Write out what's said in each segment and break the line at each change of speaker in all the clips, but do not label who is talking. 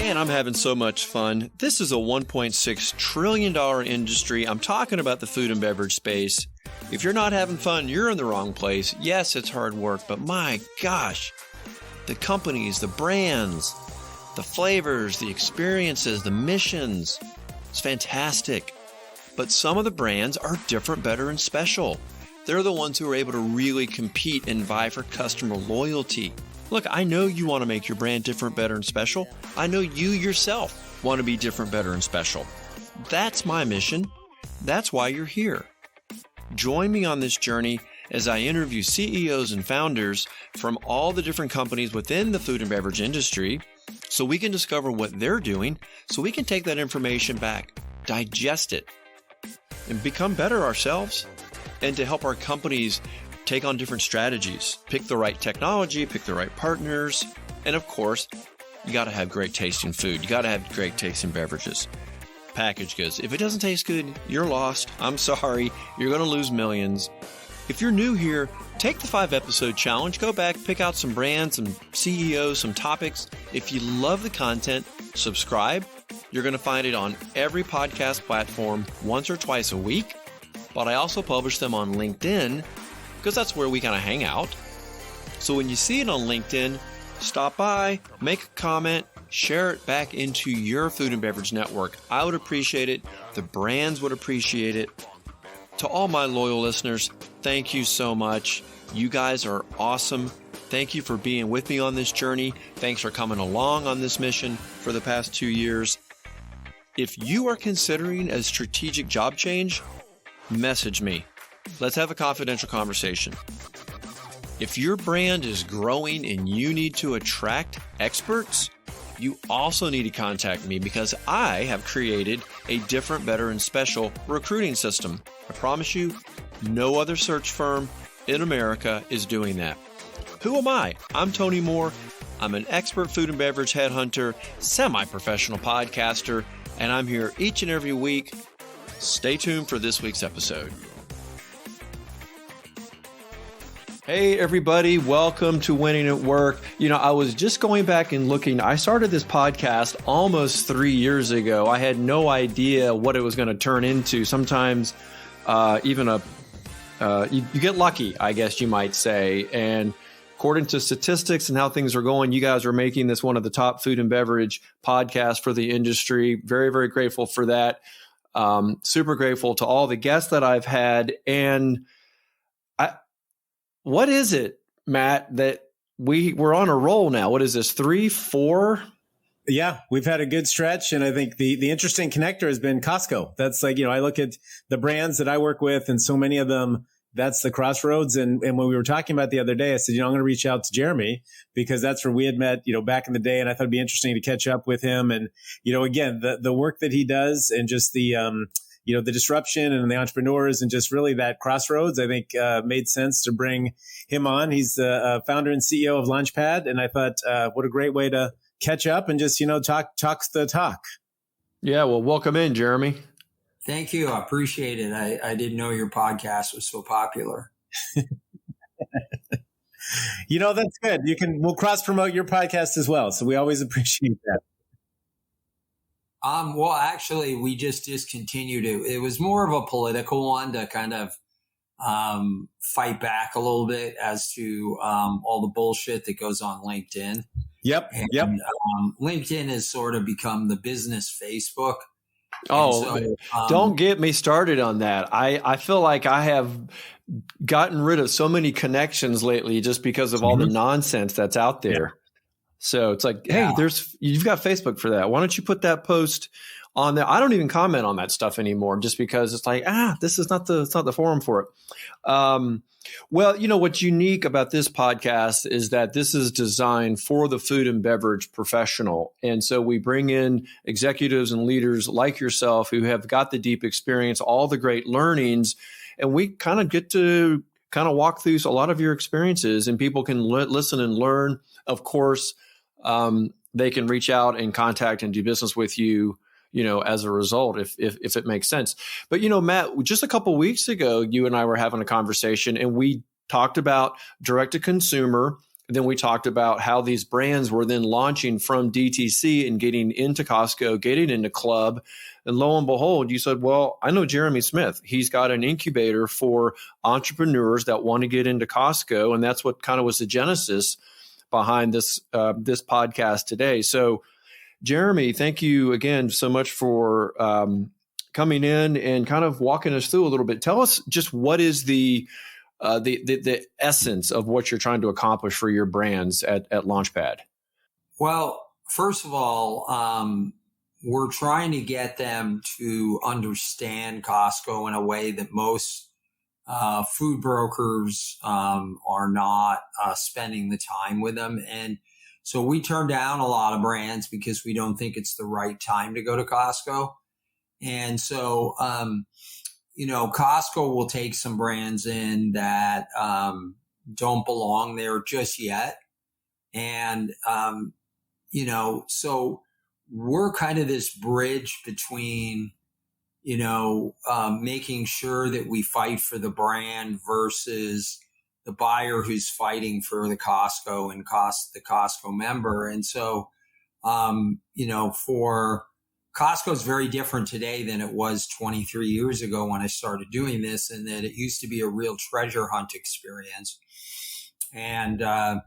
Man, I'm having so much fun. This is a $1.6 trillion industry. I'm talking about the food and beverage space. If you're not having fun, you're in the wrong place. Yes, it's hard work, but my gosh, the companies, the brands, the flavors, the experiences, the missions, it's fantastic. But some of the brands are different, better, and special. They're the ones who are able to really compete and vie for customer loyalty. Look, I know you want to make your brand different, better, and special. I know you yourself want to be different, better, and special. That's my mission. That's why you're here. Join me on this journey as I interview CEOs and founders from all the different companies within the food and beverage industry so we can discover what they're doing, so we can take that information back, digest it, and become better ourselves, and to help our companies take on different strategies, pick the right technology, pick the right partners, and of course, you got to have great tasting food. You got to have great tasting beverages. Packaged goods. If it doesn't taste good, you're lost. I'm sorry. You're going to lose millions. If you're new here, take the 5-episode challenge. Go back, pick out some brands, some CEOs, some topics. If you love the content, subscribe. You're going to find it on every podcast platform once or twice a week. But I also publish them on LinkedIn, because that's where we kind of hang out. So when you see it on LinkedIn, stop by, make a comment, share it back into your food and beverage network. I would appreciate it. The brands would appreciate it. To all my loyal listeners, thank you so much. You guys are awesome. Thank you for being with me on this journey. Thanks for coming along on this mission for the past 2 years. If you are considering a strategic job change, message me. Let's have a confidential conversation. If your brand is growing and you need to attract experts, you also need to contact me because I have created a different, better, and special recruiting system. I promise you, no other search firm in America is doing that. Who am I? I'm Tony Moore. I'm an expert food and beverage headhunter, semi-professional podcaster, and I'm here each and every week. Stay tuned for this week's episode. Hey, everybody. Welcome to Winning at Work. You know, I was just going back and looking. I started this podcast almost 3 years ago. I had no idea what it was going to turn into. Sometimes you get lucky, I guess you might say. And according to statistics and how things are going, you guys are making this one of the top food and beverage podcasts for the industry. Very, very grateful for that. Super grateful to all the guests that I've had. And what is it, Matt, that we're on a roll now? What is this, 3, 4?
Yeah, we've had a good stretch. And I think the interesting connector has been Costco. That's like, I look at the brands that I work with and so many of them, that's the crossroads. And when we were talking about the other day, I said, I'm going to reach out to Jeremy because that's where we had met, back in the day. And I thought it'd be interesting to catch up with him. And, again, the work that he does and just the disruption and the entrepreneurs and just really that crossroads, I think made sense to bring him on. He's the founder and CEO of LaunchPad. And I thought, what a great way to catch up and just, talk the talk.
Yeah. Well, welcome in, Jeremy.
Thank you. I appreciate it. I didn't know your podcast was so popular.
That's good. We'll cross promote your podcast as well. So we always appreciate that.
Well, actually, we just discontinued it. It was more of a political one to kind of fight back a little bit as to all the bullshit that goes on LinkedIn.
Yep.
LinkedIn has sort of become the business Facebook.
Don't get me started on that. I feel like I have gotten rid of so many connections lately just because of all the nonsense that's out there. Yeah. So it's like, hey, you've got Facebook for that. Why don't you put that post on there? I don't even comment on that stuff anymore just because it's like, it's not the forum for it. Well, what's unique about this podcast is that this is designed for the food and beverage professional. And so we bring in executives and leaders like yourself who have got the deep experience, all the great learnings, and we kind of get to kind of walk through a lot of your experiences and people can listen and learn. Of course, they can reach out and contact and do business with you, as a result, if it makes sense. But, Matt, just a couple of weeks ago, you and I were having a conversation and we talked about direct to consumer then we talked about how these brands were then launching from DTC and getting into Costco, getting into Club. And lo and behold, you said, well, I know Jeremy Smith. He's got an incubator for entrepreneurs that want to get into Costco. And that's what kind of was the genesis behind this podcast today. So, Jeremy, thank you again so much for coming in and kind of walking us through a little bit. Tell us just what is the essence of what you're trying to accomplish for your brands at LaunchPad.
Well, first of all, we're trying to get them to understand Costco in a way that most food brokers are not spending the time with them. And so we turn down a lot of brands because we don't think it's the right time to go to Costco. And so, Costco will take some brands in that don't belong there just yet. And, so we're kind of this bridge between, making sure that we fight for the brand versus the buyer who's fighting for the Costco and the Costco member. And so, for Costco is very different today than it was 23 years ago when I started doing this, and that it used to be a real treasure hunt experience. And that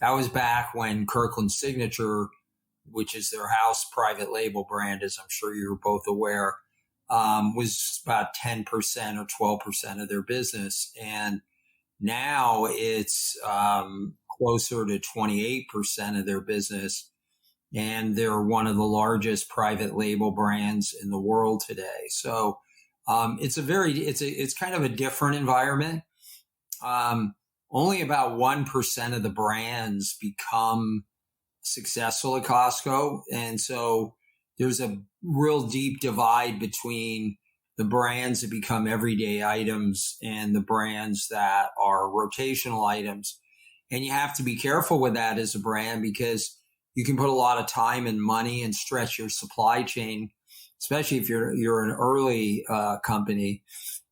was back when Kirkland Signature, which is their house private label brand, as I'm sure you're both aware, was about 10% or 12% of their business. And now it's closer to 28% of their business. And they're one of the largest private label brands in the world today. So it's kind of a different environment. Only about 1% of the brands become successful at Costco. And so there's a real deep divide between the brands that become everyday items and the brands that are rotational items. And you have to be careful with that as a brand, because you can put a lot of time and money and stretch your supply chain, especially if you're an early company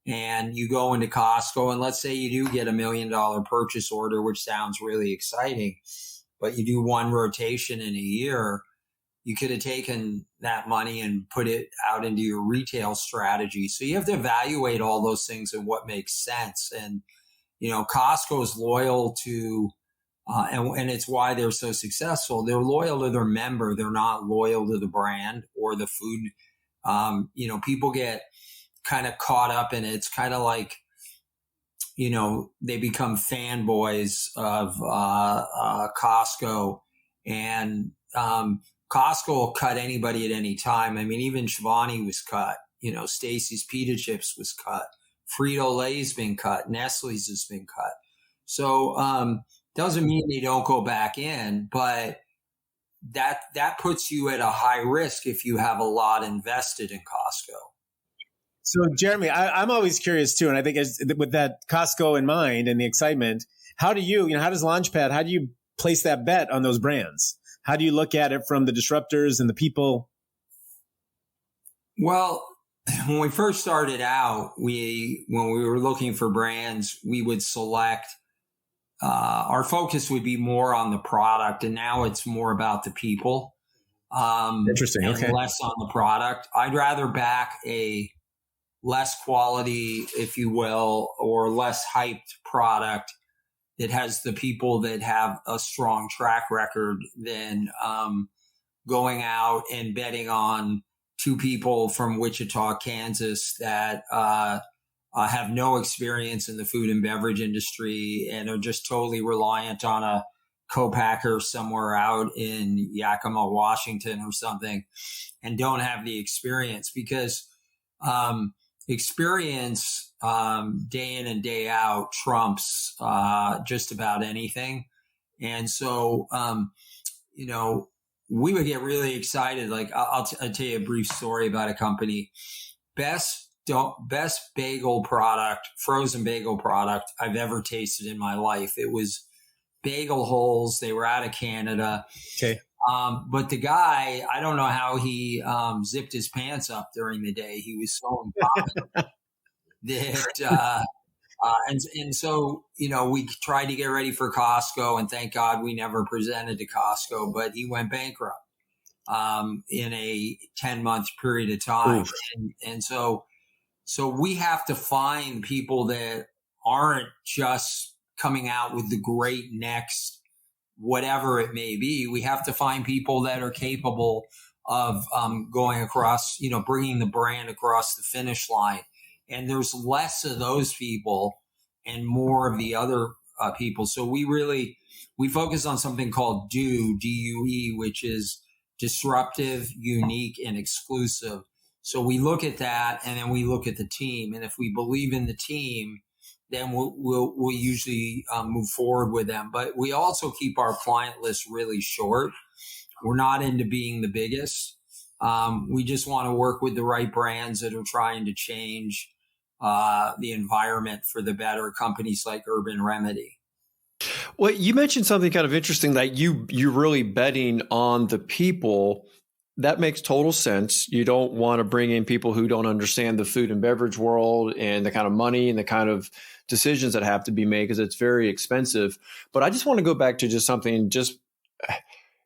and you go into Costco, and let's say you do get $1 million purchase order, which sounds really exciting, but you do one rotation in a year. You could have taken that money and put it out into your retail strategy. So you have to evaluate all those things and what makes sense. And, Costco is loyal to, and it's why they're so successful. They're loyal to their member. They're not loyal to the brand or the food. People get kind of caught up in it. It's kind of like, they become fanboys of Costco, and Costco will cut anybody at any time. I mean, even Chobani was cut. Stacy's Pita Chips was cut. Frito-Lay's been cut. Nestle's has been cut. So doesn't mean they don't go back in, but that puts you at a high risk if you have a lot invested in Costco.
So, Jeremy, I'm always curious too, and I think with that Costco in mind and the excitement, how does LaunchPad, how do you place that bet on those brands? How do you look at it from the disruptors and the people?
Well, when we first started out, when we were looking for brands, we would select. Our focus would be more on the product, and now it's more about the people.
Interesting. Okay.
Less on the product. I'd rather back a less quality, if you will, or less hyped product that has the people that have a strong track record than going out and betting on two people from Wichita, Kansas that have no experience in the food and beverage industry and are just totally reliant on a co-packer somewhere out in Yakima, Washington or something, and don't have the experience, because experience day in and day out trumps just about anything. And so, we would get really excited. Like I'll tell you a brief story about a company. Best bagel product, frozen bagel product I've ever tasted in my life. It was Bagel Holes. They were out of Canada.
Okay.
But the guy, I don't know how he zipped his pants up during the day. He was so incompetent that And so, we tried to get ready for Costco, and thank God we never presented to Costco, but he went bankrupt in a 10-month period of time. And so we have to find people that aren't just coming out with the great next, whatever it may be. We have to find people that are capable of going across, bringing the brand across the finish line. And there's less of those people and more of the other people. So we focus on something called DUE, which is disruptive, unique, and exclusive. So we look at that, and then we look at the team. And if we believe in the team, then we'll usually move forward with them. But we also keep our client list really short. We're not into being the biggest. We just want to work with the right brands that are trying to change the environment for the better, companies like Urban Remedy.
Well, you mentioned something kind of interesting, that you're really betting on the people. That makes total sense. You don't want to bring in people who don't understand the food and beverage world and the kind of money and the kind of decisions that have to be made, because it's very expensive. But I just want to go back to just something.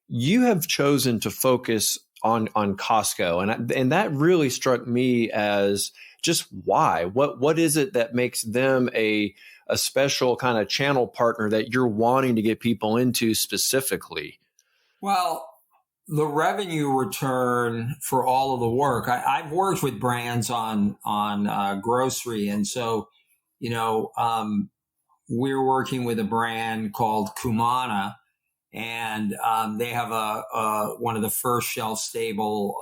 You have chosen to focus on Costco, and that really struck me as just why. What is it that makes them a special kind of channel partner that you're wanting to get people into specifically?
Well, the revenue return for all of the work. I've worked with brands on grocery, and so we're working with a brand called Kumana, and they have one of the first shelf stable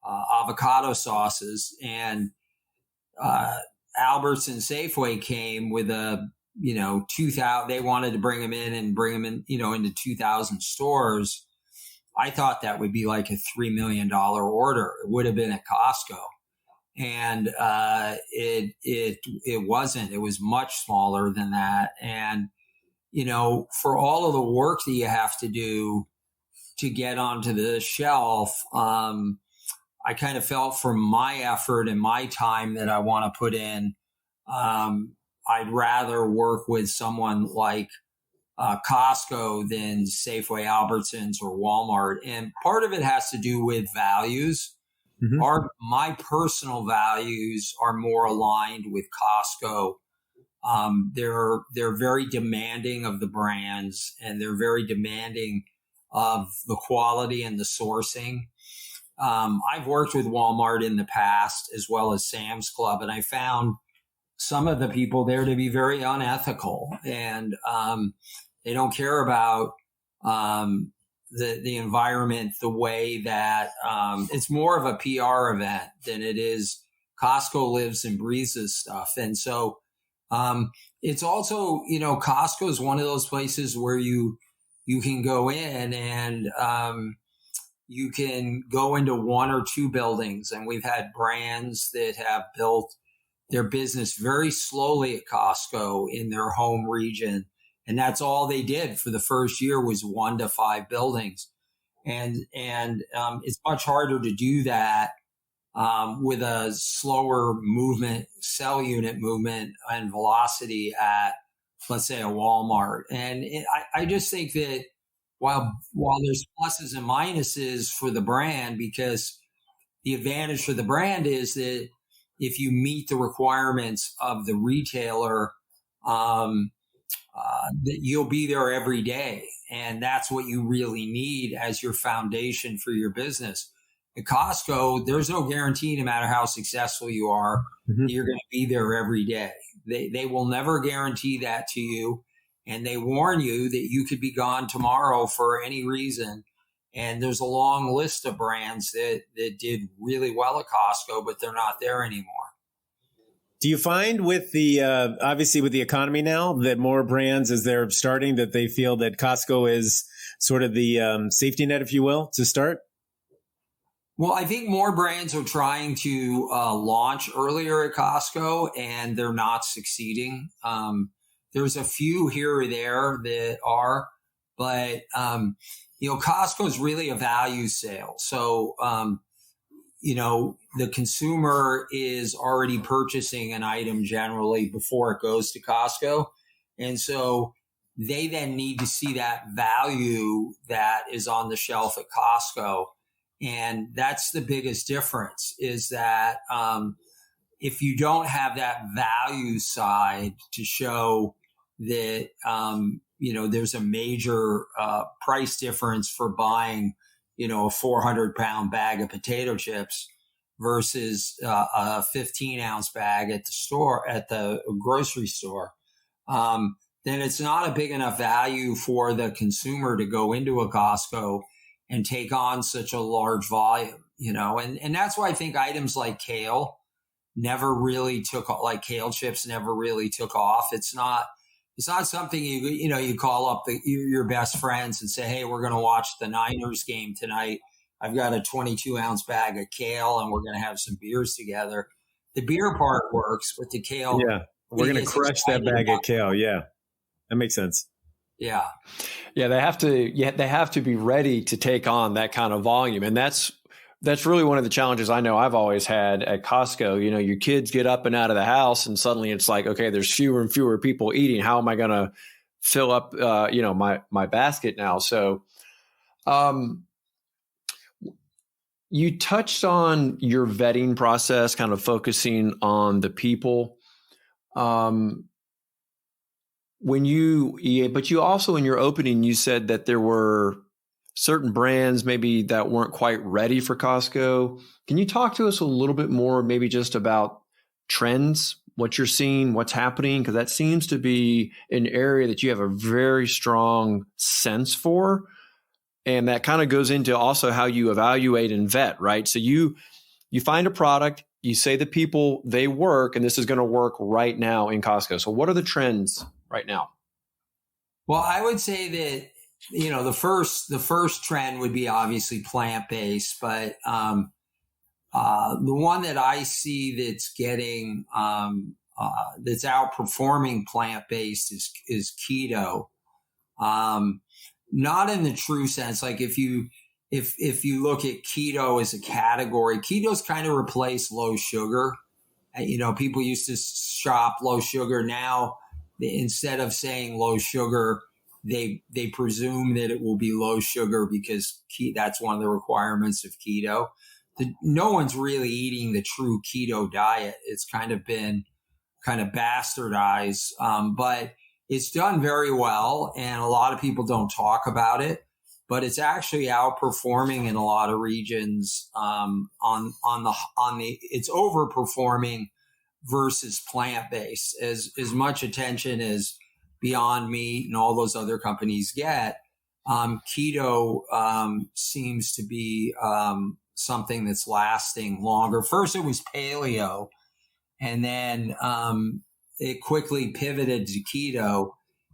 avocado sauces, and Alberts and Safeway came with a 2,000. They wanted to bring them in into 2,000 stores. I thought that would be like a $3 million order. It would have been at Costco. And it wasn't. It was much smaller than that. And, for all of the work that you have to do to get onto the shelf, I kind of felt from my effort and my time that I want to put in, I'd rather work with someone like Costco than Safeway, Albertsons, or Walmart. And part of it has to do with values. Mm-hmm. My personal values are more aligned with Costco. They're very demanding of the brands, and they're very demanding of the quality and the sourcing. I've worked with Walmart in the past as well as Sam's Club, and I found some of the people there to be very unethical, and they don't care about the environment the way that it's more of a PR event than it is. Costco lives and breathes this stuff. And so it's also, Costco is one of those places where you can go in and you can go into one or two buildings. And we've had brands that have built their business very slowly at Costco in their home region. And that's all they did for the first year was 1 to 5 buildings. And it's much harder to do that with a slower movement, cell unit movement and velocity at, let's say, a Walmart. And I just think that while there's pluses and minuses for the brand, because the advantage for the brand is that if you meet the requirements of the retailer, that you'll be there every day. And that's what you really need as your foundation for your business. At Costco, there's no guarantee, no matter how successful you are, mm-hmm. you're going to be there every day. They will never guarantee that to you. And they warn you that you could be gone tomorrow for any reason. And there's a long list of brands that did really well at Costco, but they're not there anymore.
Do you find with the, obviously with the economy now, that more brands, as they're starting, that they feel that Costco is sort of the safety net, if you will, to start?
Well, I think more brands are trying to launch earlier at Costco, and they're not succeeding. There's a few here or there that are, but, Costco is really a value sale. So, the consumer is already purchasing an item generally before it goes to Costco. And so they then need to see that value that is on the shelf at Costco. And that's the biggest difference, is that if you don't have that value side to show that, there's a major price difference for buying, a 400-pound bag of potato chips versus a 15-ounce bag at the grocery store, then it's not a big enough value for the consumer to go into a Costco and take on such a large volume, and that's why I think items like kale kale chips never really took off. It's not something you call up your best friends and say, hey, we're going to watch the Niners game tonight. I've got a 22-ounce bag of kale and we're going to have some beers together. The beer part works, but the kale.
Yeah. We're going to crush that bag of kale. Yeah. That makes sense.
Yeah.
Yeah. They have to be ready to take on that kind of volume. And that's really one of the challenges I know I've always had at Costco. Your kids get up and out of the house and suddenly it's like, okay, there's fewer and fewer people eating. How am I going to fill up, my basket now? So, you touched on your vetting process, kind of focusing on the people. But you also, in your opening, you said that there were certain brands maybe that weren't quite ready for Costco. Can you talk to us a little bit more, maybe just about trends, what you're seeing, what's happening? Because that seems to be an area that you have a very strong sense for. And that kind of goes into also how you evaluate and vet, right? So you find a product, you say the people, they work, and this is going to work right now in Costco. So what are the trends right now?
Well, I would say that, the first trend would be obviously plant-based, but the one that I see that's getting that's outperforming plant-based is keto. Not in the true sense. Like if you look at keto as a category, keto's kind of replaced low sugar. People used to shop low sugar. Now, instead of saying low sugar, they presume that it will be low sugar because that's one of the requirements of keto. No one's really eating the true keto diet. It's kind of been bastardized, but it's done very well, and a lot of people don't talk about it, but it's actually outperforming in a lot of regions. It's overperforming versus plant-based. As much attention as Beyond Meat and all those other companies get, keto seems to be something that's lasting longer. First, it was paleo, and then it quickly pivoted to keto,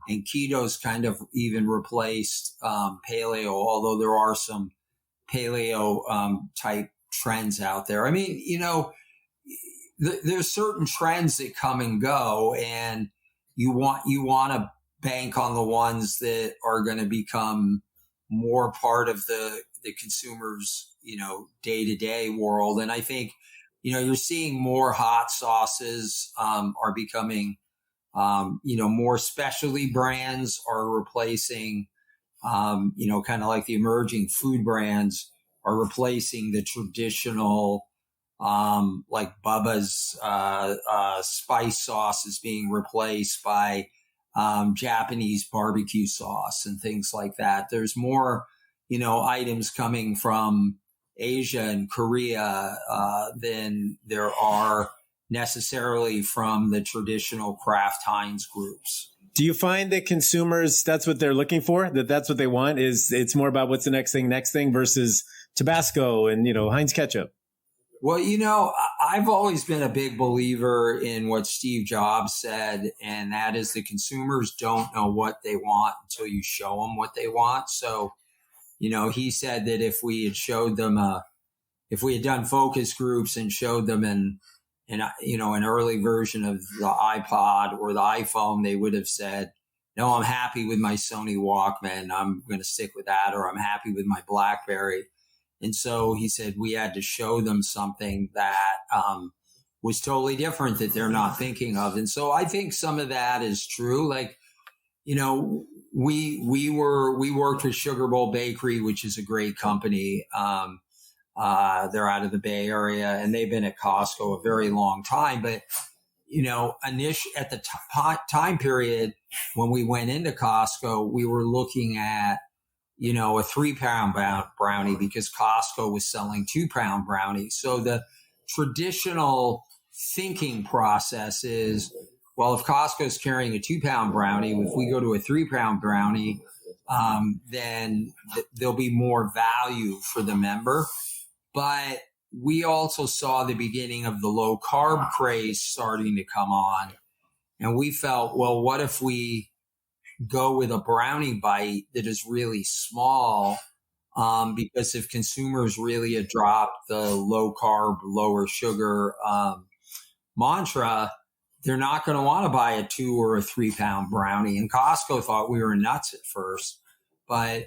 and keto's kind of even replaced paleo, although there are some paleo type trends out there. I mean, there's certain trends that come and go, and you want to bank on the ones that are going to become more part of the consumer's, day-to-day world. And I think, you're seeing more hot sauces are becoming, more specialty brands are replacing, kind of like the emerging food brands are replacing the traditional, like Bubba's spice sauce is being replaced by Japanese barbecue sauce and things like that. There's more, items coming from Asia and Korea than there are necessarily from the traditional Kraft Heinz groups.
Do you find that consumers, that's what they're looking for? That's what they want? It's more about what's the next thing versus Tabasco and, Heinz ketchup?
Well, I've always been a big believer in what Steve Jobs said, and that is the consumers don't know what they want until you show them what they want. So, he said that if we had showed them if we had done focus groups and showed them an early version of the iPod or the iPhone, they would have said, no, I'm happy with my Sony Walkman. I'm going to stick with that, or I'm happy with my BlackBerry. And so he said we had to show them something that was totally different that they're not thinking of. And so I think some of that is true. Like, you know, we worked with Sugar Bowl Bakery, which is a great company. They're out of the Bay Area, and they've been at Costco a very long time. But, you know, at the time period when we went into Costco, we were looking at, you know, a 3-pound brownie because Costco was selling 2-pound brownies. So the traditional thinking process is, well, if Costco is carrying a 2-pound brownie, if we go to a 3-pound brownie, then there'll be more value for the member. But we also saw the beginning of the low carb craze starting to come on. And we felt, well, what if we go with a brownie bite that is really small? Because if consumers really adopt the low carb, lower sugar mantra, they're not going to want to buy a 2 or a 3-pound brownie. And Costco thought we were nuts at first, but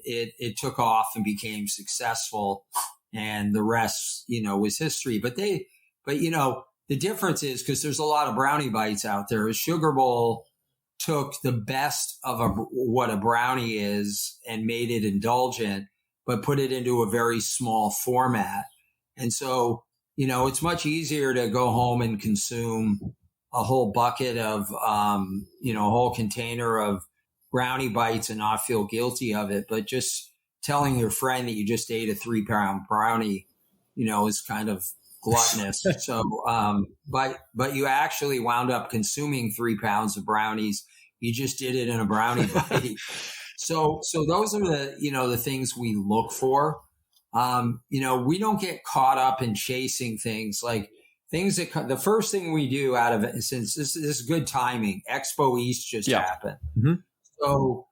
it took off and became successful. And the rest, you know, was history. But you know, the difference is, because there's a lot of brownie bites out there, is Sugar Bowl took the best of what a brownie is and made it indulgent, but put it into a very small format. And so, you know, it's much easier to go home and consume a whole bucket of, you know, a whole container of brownie bites and not feel guilty of it. But just telling your friend that you just ate a 3-pound brownie, you know, is kind of gluttonous. So, but you actually wound up consuming 3 pounds of brownies. You just did it in a brownie bite. So those are the, you know, the things we look for. You know, we don't get caught up in chasing things like things that the first thing we do out of it, since this is good timing, Expo East just happened. Mm-hmm. So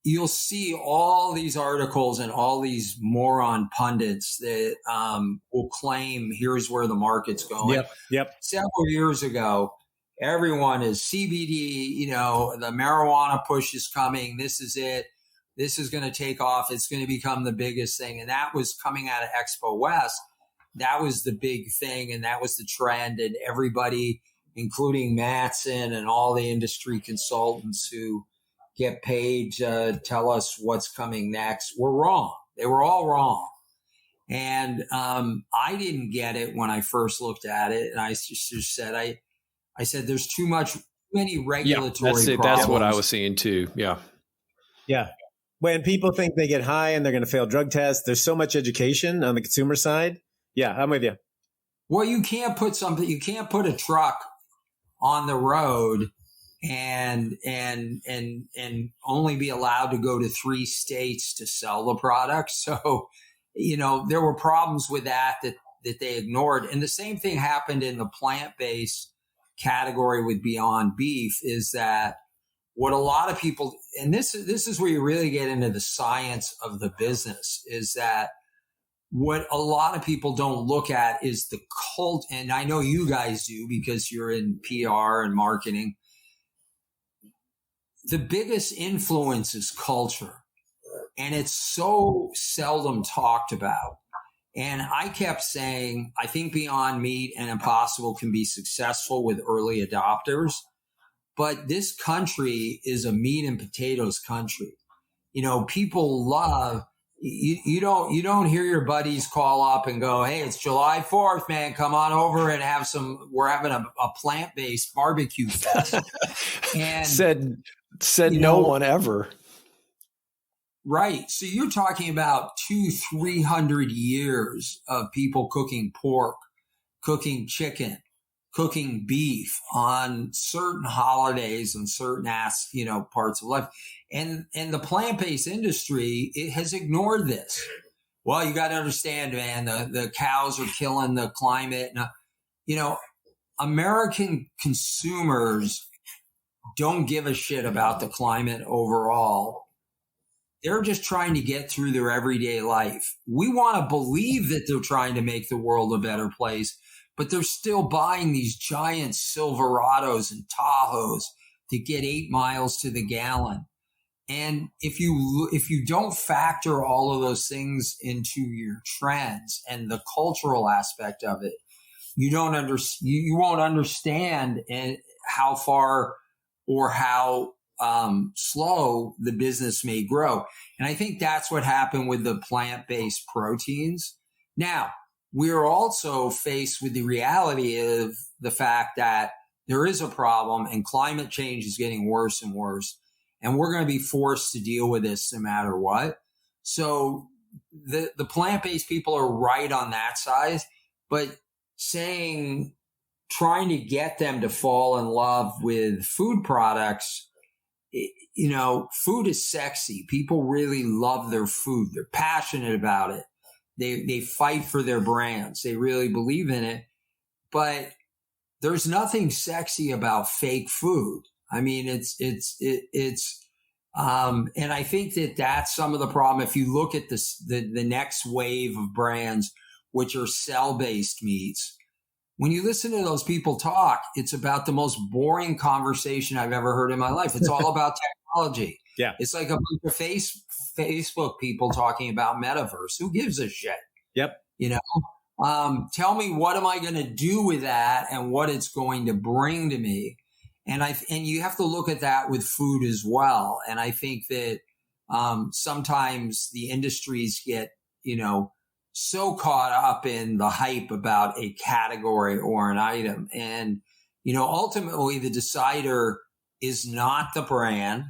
you'll see all these articles and all these moron pundits that will claim here's where the market's going.
Yep.
Several years ago, everyone is CBD, you know, the marijuana push is coming. This is it. This is going to take off. It's going to become the biggest thing. And that was coming out of Expo West. That was the big thing. And that was the trend. And everybody, including Mattson and all the industry consultants who get paid to tell us what's coming next, were wrong. They were all wrong. And I didn't get it when I first looked at it. And I just said, I said, there's too many regulatory problems.
That's what I was seeing too. Yeah.
When people think they get high and they're going to fail drug tests, there's so much education on the consumer side. Yeah, I'm with you.
Well, you can't put a truck on the road and only be allowed to go to 3 states to sell the product. So, you know, there were problems with that they ignored. And the same thing happened in the plant-based category with Beyond Beef, is that what a lot of people, and this is where you really get into the science of the business, is that what a lot of people don't look at is the cult. And I know you guys do because you're in PR and marketing. The biggest influence is culture, and it's so seldom talked about. And I kept saying, I think Beyond Meat and Impossible can be successful with early adopters, but this country is a meat and potatoes country. You know, people love, you don't hear your buddies call up and go, hey, it's July 4th, man, come on over and we're having a plant-based barbecue fest. And
said no one ever.
Right. So you're talking about 200-300 years of people cooking pork, cooking chicken, cooking beef on certain holidays and certain parts of life. And the plant-based industry, it has ignored this. Well, you got to understand, man, the cows are killing the climate. And, you know, American consumers don't give a shit about the climate overall. They're just trying to get through their everyday life. We want to believe that they're trying to make the world a better place, but they're still buying these giant Silverados and Tahoes that get 8 miles to the gallon. And if you don't factor all of those things into your trends and the cultural aspect of it, you won't understand how far or how slow the business may grow. And I think that's what happened with the plant-based proteins. Now, we're also faced with the reality of the fact that there is a problem and climate change is getting worse and worse. And we're going to be forced to deal with this no matter what. So the plant-based people are right on that side, but trying to get them to fall in love with food products, food is sexy. People really love their food. They're passionate about it. They fight for their brands. They really believe in it. But there's nothing sexy about fake food. I mean, and I think that's some of the problem. If you look at the next wave of brands, which are cell-based meats, when you listen to those people talk, it's about the most boring conversation I've ever heard in my life. It's all about technology.
Yeah.
It's like a bunch of Facebook people talking about metaverse. Who gives a shit?
Yep.
Tell me, what am I going to do with that and what it's going to bring to me? And you have to look at that with food as well. And I think that sometimes the industries get, so caught up in the hype about a category or an item. And, ultimately the decider is not the brand.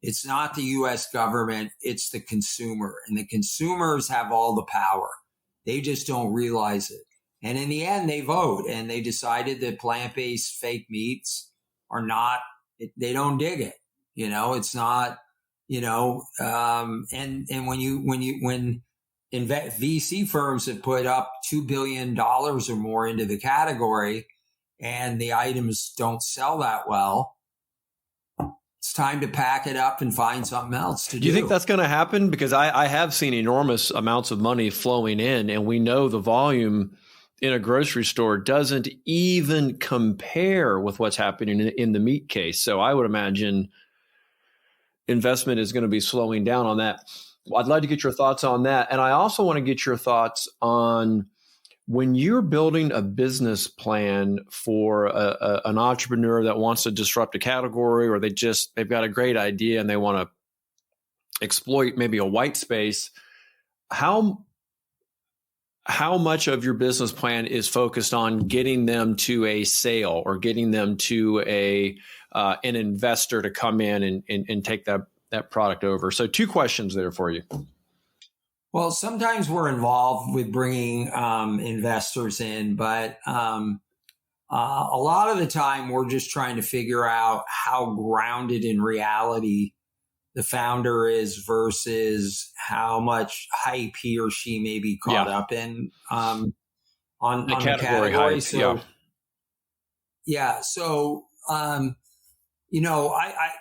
It's not the U.S. government. It's the consumer. And the consumers have all the power. They just don't realize it. And in the end, they vote and they decided that plant-based fake meats are not, they don't dig it. It's not, and when VC firms have put up $2 billion or more into the category and the items don't sell that well, it's time to pack it up and find something else to do.
Do you think that's going to happen? Because I have seen enormous amounts of money flowing in, and we know the volume in a grocery store doesn't even compare with what's happening in the meat case. So I would imagine investment is going to be slowing down on that. I'd love to get your thoughts on that. And I also want to get your thoughts on when you're building a business plan for an entrepreneur that wants to disrupt a category, or they've got a great idea and they want to exploit maybe a white space. How much of your business plan is focused on getting them to a sale or getting them to an investor to come in and take that product over? So 2 questions there for you.
Well, sometimes we're involved with bringing investors in, but a lot of the time we're just trying to figure out how grounded in reality the founder is versus how much hype he or she may be caught up in on the category. Hype, so, I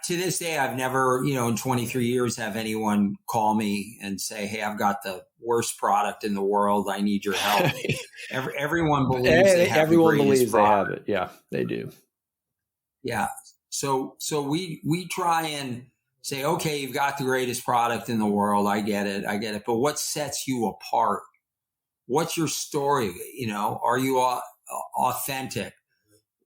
to this day, I've never, in 23 years, have anyone call me and say, "Hey, I've got the worst product in the world. I need your help." Everyone believes they have
they have it. Yeah, they do.
Yeah. So we try and say, okay, you've got the greatest product in the world. I get it. But what sets you apart? What's your story? Are you authentic?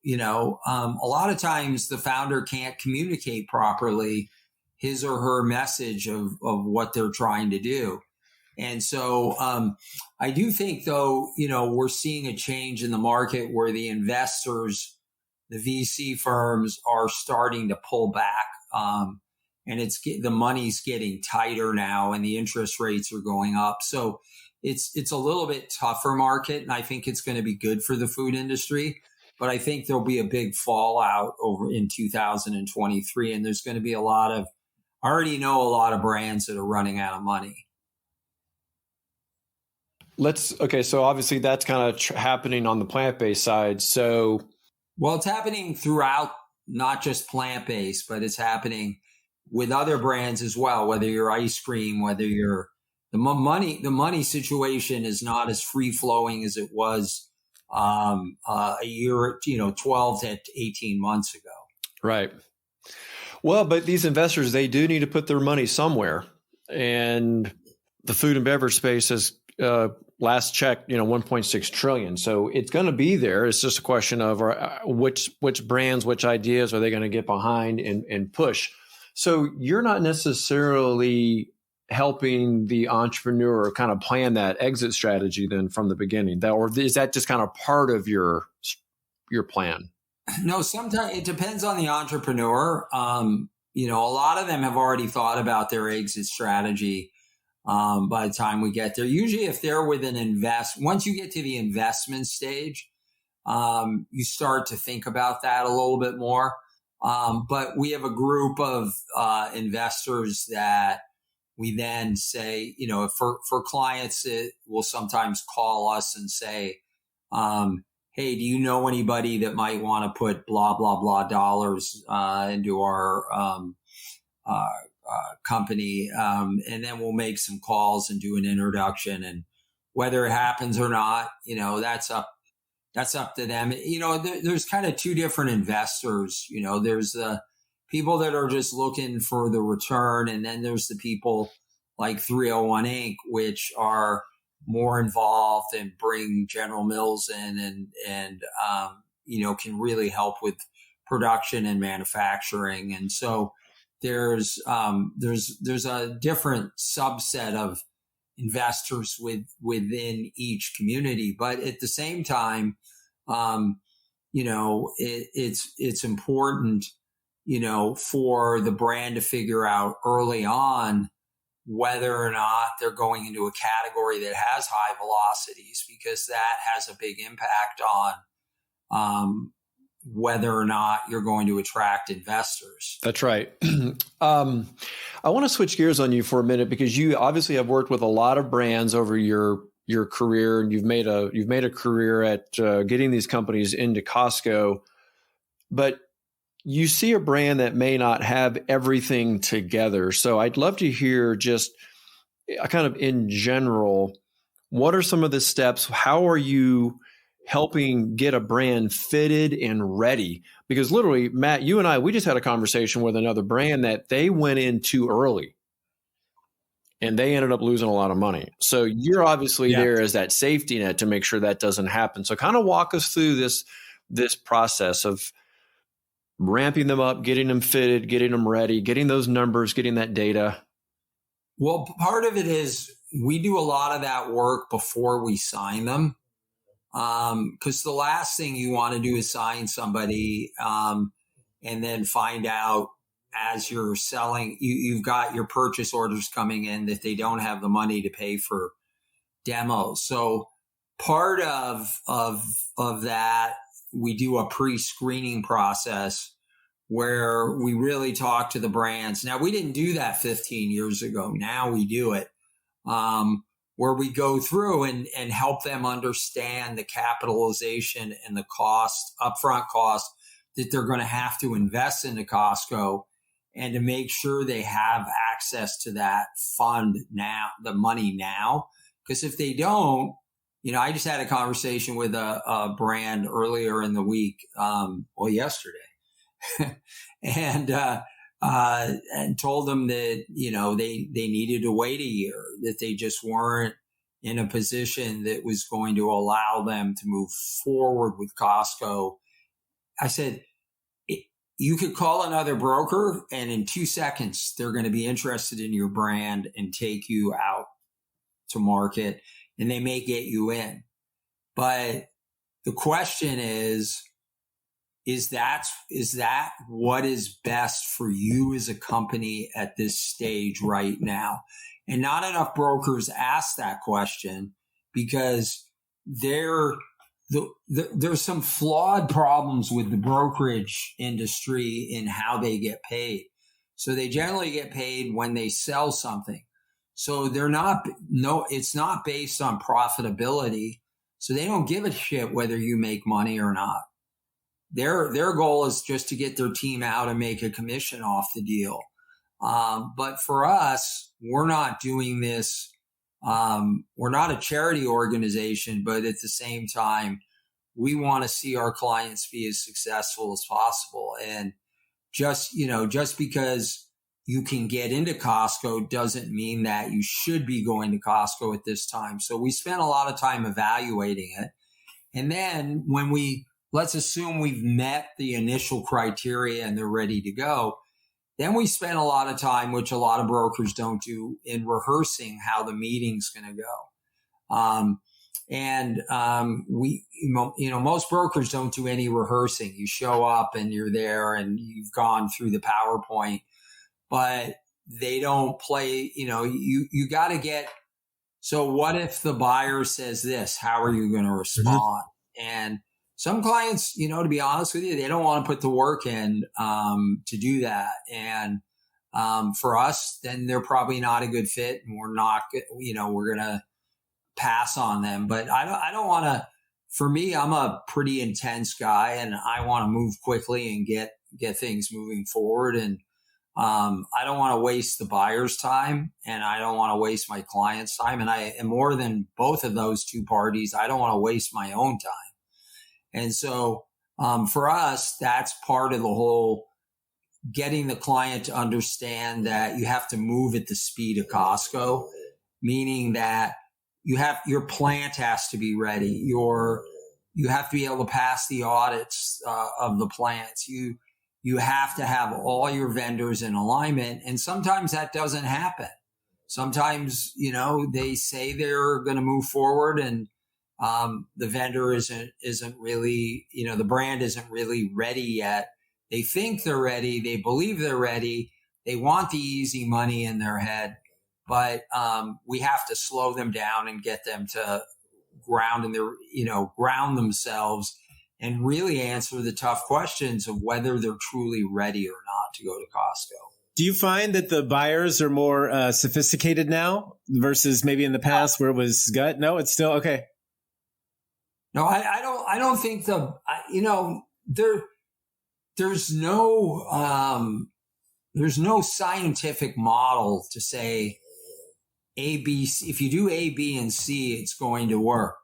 A lot of times the founder can't communicate properly his or her message of what they're trying to do. And so I do think, though, we're seeing a change in the market where the investors, the VC firms, are starting to pull back. And the money's getting tighter now and the interest rates are going up. So it's a little bit tougher market. And I think it's going to be good for the food industry. But I think there'll be a big fallout over in 2023. And there's going to be I already know a lot of brands that are running out of money.
So obviously that's kind of happening on the plant-based side.
Well, it's happening throughout, not just plant-based, but it's happening with other brands as well, whether you're ice cream, whether you're the money situation is not as free flowing as it was a year, 12 to 18 months ago.
Right. Well, but these investors, they do need to put their money somewhere. And the food and beverage space is last check, 1.6 trillion. So it's going to be there. It's just a question of which brands, which ideas are they going to get behind and push. So you're not necessarily helping the entrepreneur kind of plan that exit strategy then from the beginning, or is that just kind of part of your plan?
No, sometimes it depends on the entrepreneur. A lot of them have already thought about their exit strategy by the time we get there. Usually if they're with once you get to the investment stage, you start to think about that a little bit more. But we have a group of investors that we then say, for clients, it will sometimes call us and say, hey, do you know anybody that might want to put blah, blah, blah dollars into our company? And then we'll make some calls and do an introduction. And whether it happens or not, that's up to them. There's kind of two different investors. There's the people that are just looking for the return. And then there's the people like 301 Inc., which are more involved and bring General Mills in and can really help with production and manufacturing. And so there's a different subset of investors within each community. But at the same time, it's important, for the brand to figure out early on whether or not they're going into a category that has high velocities, because that has a big impact on whether or not you're going to attract investors.
That's right. I want to switch gears on you for a minute, because you obviously have worked with a lot of brands over your career, and you've made a career at getting these companies into Costco, but you see a brand that may not have everything together. So I'd love to hear just kind of in general, what are some of the steps? How are you helping get a brand fitted and ready? Because literally, Matt, you and I, we just had a conversation with another brand that they went in too early and they ended up losing a lot of money. So you're obviously there as that safety net to make sure that doesn't happen. So kind of walk us through this process of ramping them up, getting them fitted, getting them ready, getting those numbers, getting that data.
Well, part of it is we do a lot of that work before we sign them. Because the last thing you want to do is sign somebody and then find out as you're selling, you've got your purchase orders coming in that they don't have the money to pay for demos. So part of that, we do a pre-screening process where we really talk to the brands. Now, we didn't do that 15 years ago. Now we do it, where we go through and help them understand the capitalization and the upfront cost that they're going to have to invest into Costco, and to make sure they have access to that fund now, the money now. Because if they don't, I just had a conversation with a brand earlier in the week, yesterday, and told them that, they needed to wait a year, that they just weren't in a position that was going to allow them to move forward with Costco. I said, you could call another broker and in 2 seconds, they're going to be interested in your brand and take you out to market, and they may get you in. But the question is that what is best for you as a company at this stage right now? And not enough brokers ask that question, because there's some flawed problems with the brokerage industry in how they get paid. So they generally get paid when they sell something. So it's not based on profitability. So they don't give a shit whether you make money or not. Their goal is just to get their team out and make a commission off the deal. But for us, we're not doing this. We're not a charity organization, but at the same time, we want to see our clients be as successful as possible. And just because you can get into Costco doesn't mean that you should be going to Costco at this time. So we spent a lot of time evaluating it. And then let's assume we've met the initial criteria and they're ready to go. Then we spent a lot of time, which a lot of brokers don't do, in rehearsing how the meeting's going to go. Most brokers don't do any rehearsing. You show up and you're there and you've gone through the PowerPoint, but they don't play, you got to get, so what if the buyer says this? How are you going to respond? And some clients, to be honest with you, they don't want to put the work in to do that. And for us, then they're probably not a good fit, and we're going to pass on them. But I don't want to. For me, I'm a pretty intense guy, and I want to move quickly and get things moving forward. And I don't want to waste the buyer's time, and I don't want to waste my client's time. And more than both of those two parties, I don't want to waste my own time. And so for us, that's part of the whole getting the client to understand that you have to move at the speed of Costco, meaning that your plant has to be ready. You have to be able to pass the audits of the plants. You have to have all your vendors in alignment. And sometimes that doesn't happen. Sometimes, they say they're going to move forward and the vendor isn't really, the brand isn't really ready yet. They think they're ready. They believe they're ready. They want the easy money in their head, but we have to slow them down and get them to ground themselves and really answer the tough questions of whether they're truly ready or not to go to Costco.
Do you find that the buyers are more sophisticated now versus maybe in the past where it was gut? No, it's still okay.
No, I don't think there's no scientific model to say A, B, C. If you do A, B, and C, it's going to work.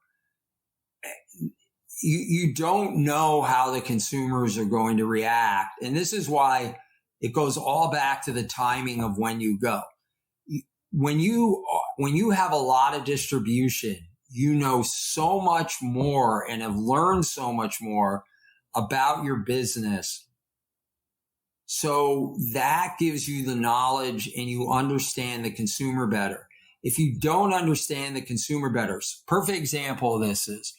You don't know how the consumers are going to react. And this is why it goes all back to the timing of when you go. When you have a lot of distribution, you know so much more and have learned so much more about your business. So that gives you the knowledge and you understand the consumer better. If you don't understand the consumer better, perfect example of this is,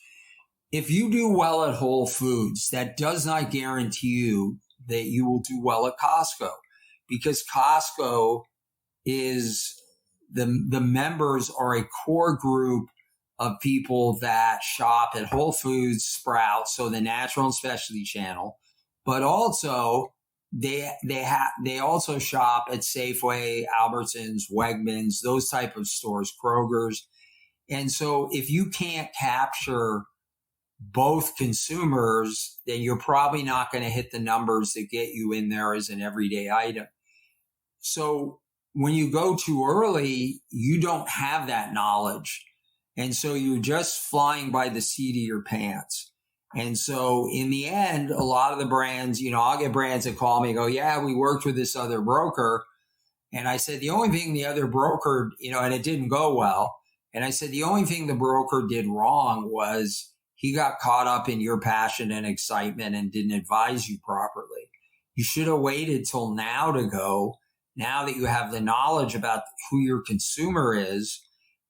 if you do well at Whole Foods, that does not guarantee you that you will do well at Costco, because Costco is the members are a core group of people that shop at Whole Foods, Sprouts, so the natural and specialty channel, but also they also shop at Safeway, Albertsons, Wegmans, those type of stores, Kroger's. And so if you can't capture both consumers, then you're probably not going to hit the numbers that get you in there as an everyday item. So when you go too early, you don't have that knowledge. And so you're just flying by the seat of your pants. And so in the end, a lot of the brands, I'll get brands that call me and go, yeah, we worked with this other broker. And I said, the only thing the other broker, and it didn't go well. And I said, the only thing the broker did wrong was he got caught up in your passion and excitement and didn't advise you properly. You should have waited till now to go, now that you have the knowledge about who your consumer is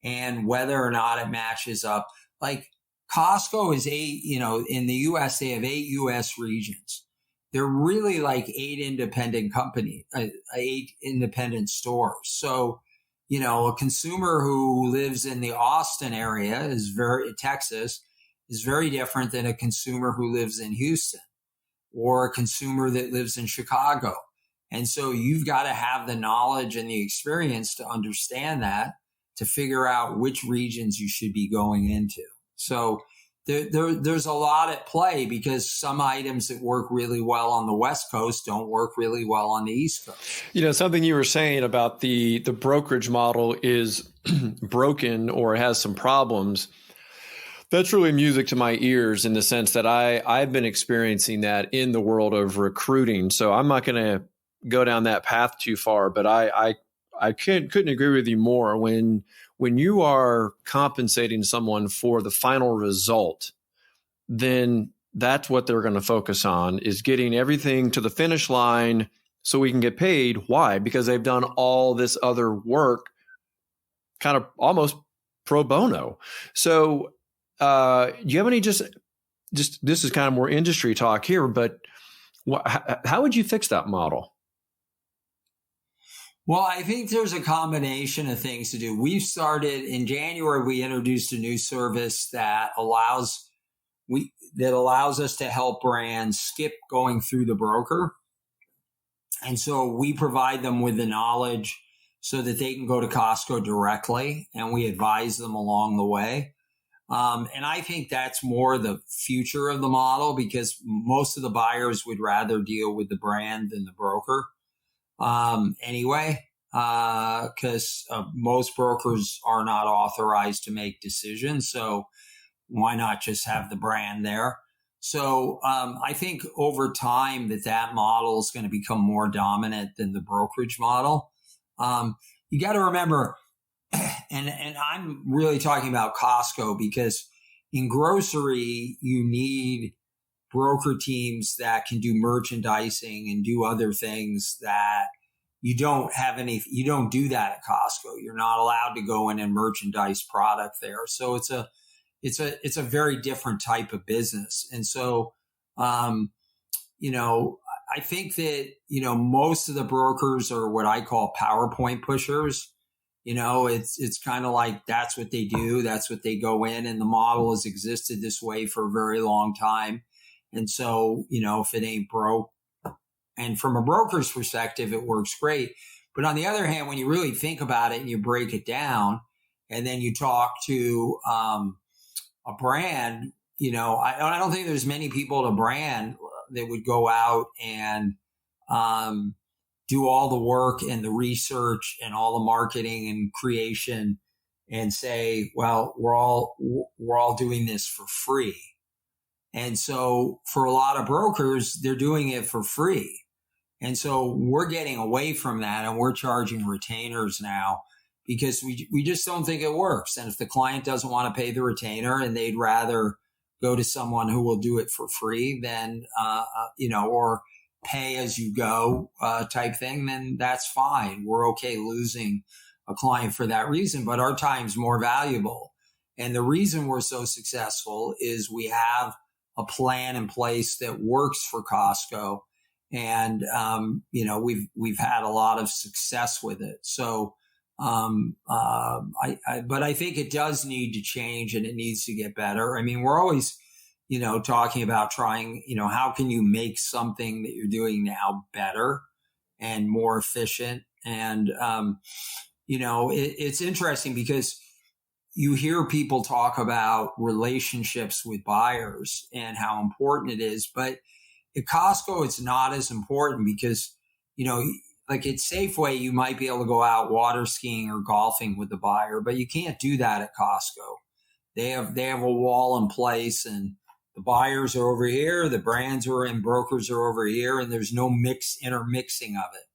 and whether or not it matches up. Like Costco is in the US, they have 8 US regions. They're really like 8 independent companies, 8 independent stores. So, a consumer who lives in the Austin area Texas is very different than a consumer who lives in Houston or a consumer that lives in Chicago. And so you've got to have the knowledge and the experience to understand that, to figure out which regions you should be going into. So there's a lot at play, because some items that work really well on the West Coast don't work really well on the East Coast.
Something you were saying about the brokerage model is broken or has some problems. That's really music to my ears in the sense that I've been experiencing that in the world of recruiting. So I'm not going to go down that path too far, but I couldn't agree with you more. When you are compensating someone for the final result, then that's what they're going to focus on, is getting everything to the finish line so we can get paid. Why? Because they've done all this other work kind of almost pro bono. So do you have any just this is kind of more industry talk here, but how would you fix that model?
Well, I think there's a combination of things to do. We've started in January, we introduced a new service that allows us to help brands skip going through the broker. And so we provide them with the knowledge so that they can go to Costco directly, and we advise them along the way. And I think that's more the future of the model, because most of the buyers would rather deal with the brand than the broker. Anyway, because most brokers are not authorized to make decisions. So why not just have the brand there? So I think over time that model is going to become more dominant than the brokerage model. You got to remember, and I'm really talking about Costco, because in grocery, you need broker teams that can do merchandising and do other things that you don't do that at Costco. You're not allowed to go in and merchandise product there. So it's a very different type of business. And so, I think that, most of the brokers are what I call PowerPoint pushers. It's kind of like that's what they do. That's what they go in. And the model has existed this way for a very long time. And so, if it ain't broke, and from a broker's perspective, it works great. But on the other hand, when you really think about it and you break it down, and then you talk to a brand, I don't think there's many people at a brand that would go out and do all the work and the research and all the marketing and creation and say, well, we're all doing this for free. And so for a lot of brokers, they're doing it for free. And so we're getting away from that, and we're charging retainers now because we just don't think it works. And if the client doesn't want to pay the retainer and they'd rather go to someone who will do it for free, then, or pay as you go type thing, then that's fine. We're okay losing a client for that reason, but our time's more valuable. And the reason we're so successful is we have a plan in place that works for Costco. And, we've had a lot of success with it. So, but I think it does need to change, and it needs to get better. I mean, we're always, talking about trying, how can you make something that you're doing now better and more efficient? And, it's interesting because you hear people talk about relationships with buyers and how important it is, but at Costco, it's not as important because, like at Safeway, you might be able to go out water skiing or golfing with the buyer, but you can't do that at Costco. They have a wall in place, and the buyers are over here, the brands are and brokers are over here, and there's no intermixing of it.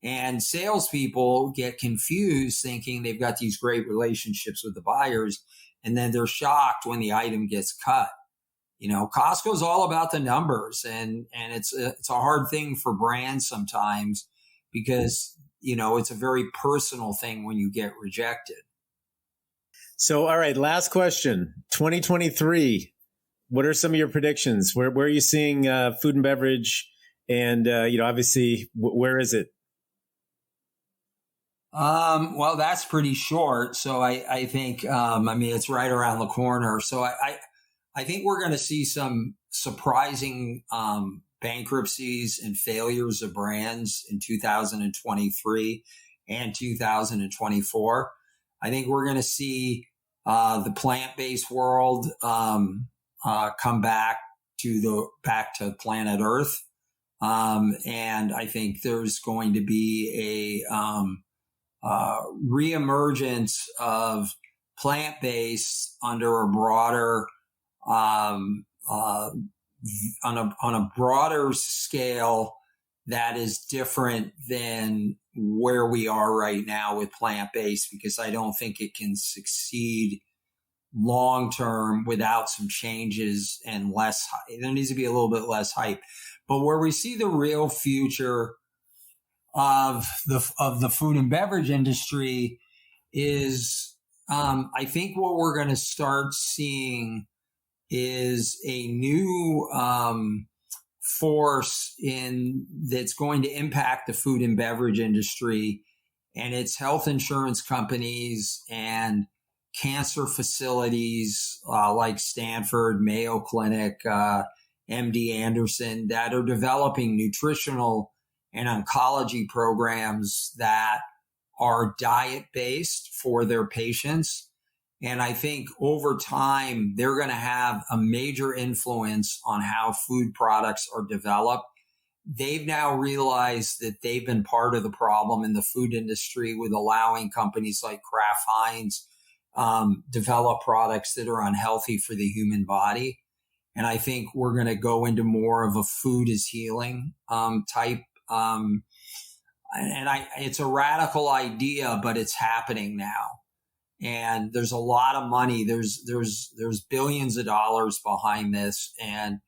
And salespeople get confused thinking they've got these great relationships with the buyers, and then they're shocked when the item gets cut. Costco's all about the numbers, and it's a hard thing for brands sometimes because, it's a very personal thing when you get rejected.
So, all right, last question. 2023, what are some of your predictions? Where are you seeing food and beverage? And, obviously, where is it?
Well, that's pretty short. So I think, it's right around the corner. So I think we're going to see some surprising bankruptcies and failures of brands in 2023 and 2024. I think we're going to see the plant-based world come back to planet Earth, and I think there's going to be a reemergence of plant-based under a broader, on a broader scale that is different than where we are right now with plant-based, because I don't think it can succeed long-term without some changes and less. There needs to be a little bit less hype. But where we see the real future of the food and beverage industry is, I think what we're going to start seeing is a new force that's going to impact the food and beverage industry, and it's health insurance companies and cancer facilities like Stanford, Mayo Clinic, MD Anderson, that are developing nutritional and oncology programs that are diet-based for their patients. And I think over time, they're going to have a major influence on how food products are developed. They've now realized that they've been part of the problem in the food industry with allowing companies like Kraft Heinz develop products that are unhealthy for the human body. And I think we're going to go into more of a food is healing type. It's a radical idea, but it's happening now. And there's a lot of money. There's billions of dollars behind this. And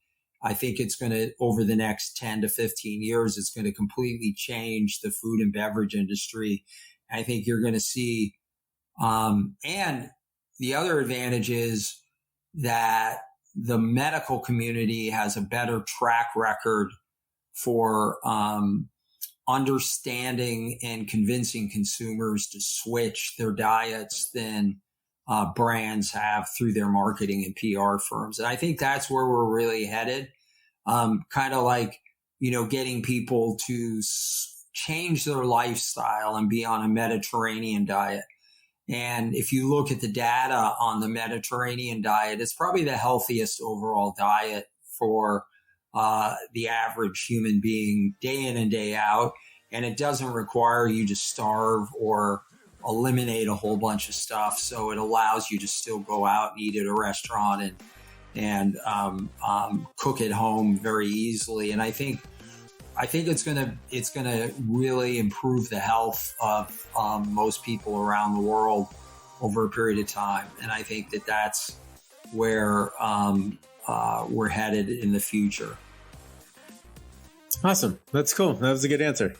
I think it's going to, over the next 10 to 15 years, it's going to completely change the food and beverage industry. I think you're going to see, and the other advantage is that the medical community has a better track record for understanding and convincing consumers to switch their diets than brands have through their marketing and PR firms. And I think that's where we're really headed. Kind of like, getting people to change their lifestyle and be on a Mediterranean diet. And if you look at the data on the Mediterranean diet, it's probably the healthiest overall diet for the average human being day in and day out. And it doesn't require you to starve or eliminate a whole bunch of stuff. So it allows you to still go out and eat at a restaurant and cook at home very easily. And I think it's gonna really improve the health of most people around the world over a period of time. And I think that's where we're headed in the future.
Awesome. That's cool. That was a good answer.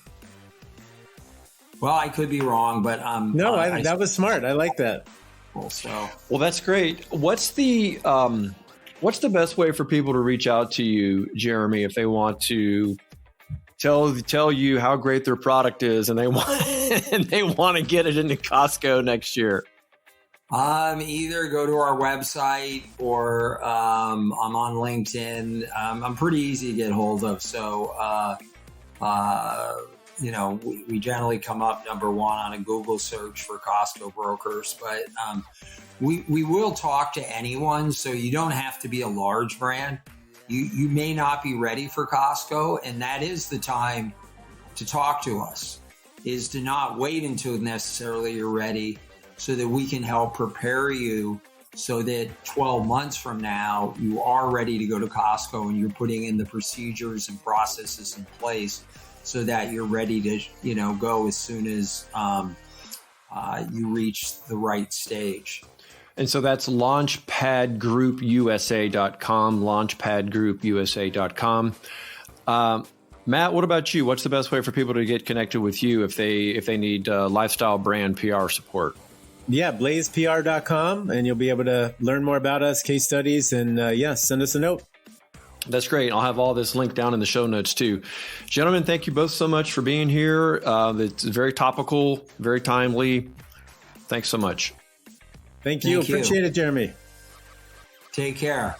Well, I could be wrong, but
no, that was smart. I like that.
Well, that's great. What's the best way for people to reach out to you, Jeremy, if they want to tell you how great their product is and they want to get it into Costco next year?
Either go to our website or I'm on LinkedIn. I'm pretty easy to get hold of. So, we generally come up number one on a Google search for Costco brokers, but we will talk to anyone. So you don't have to be a large brand. You may not be ready for Costco, and that is the time to talk to us, is to not wait until necessarily you're ready, so that we can help prepare you so that 12 months from now, you are ready to go to Costco and you're putting in the procedures and processes in place so that you're ready to, go as soon as you reach the right stage.
And so that's LaunchPadGroupUSA.com, LaunchPadGroupUSA.com. Matt, what about you? What's the best way for people to get connected with you if they need lifestyle brand PR support?
Yeah, blazepr.com, and you'll be able to learn more about us, case studies, and send us a note.
That's great. I'll have all this linked down in the show notes too. Gentlemen, thank you both so much for being here. It's very topical, very timely. Thanks so much.
Thank you. Appreciate it, Jeremy.
Take care.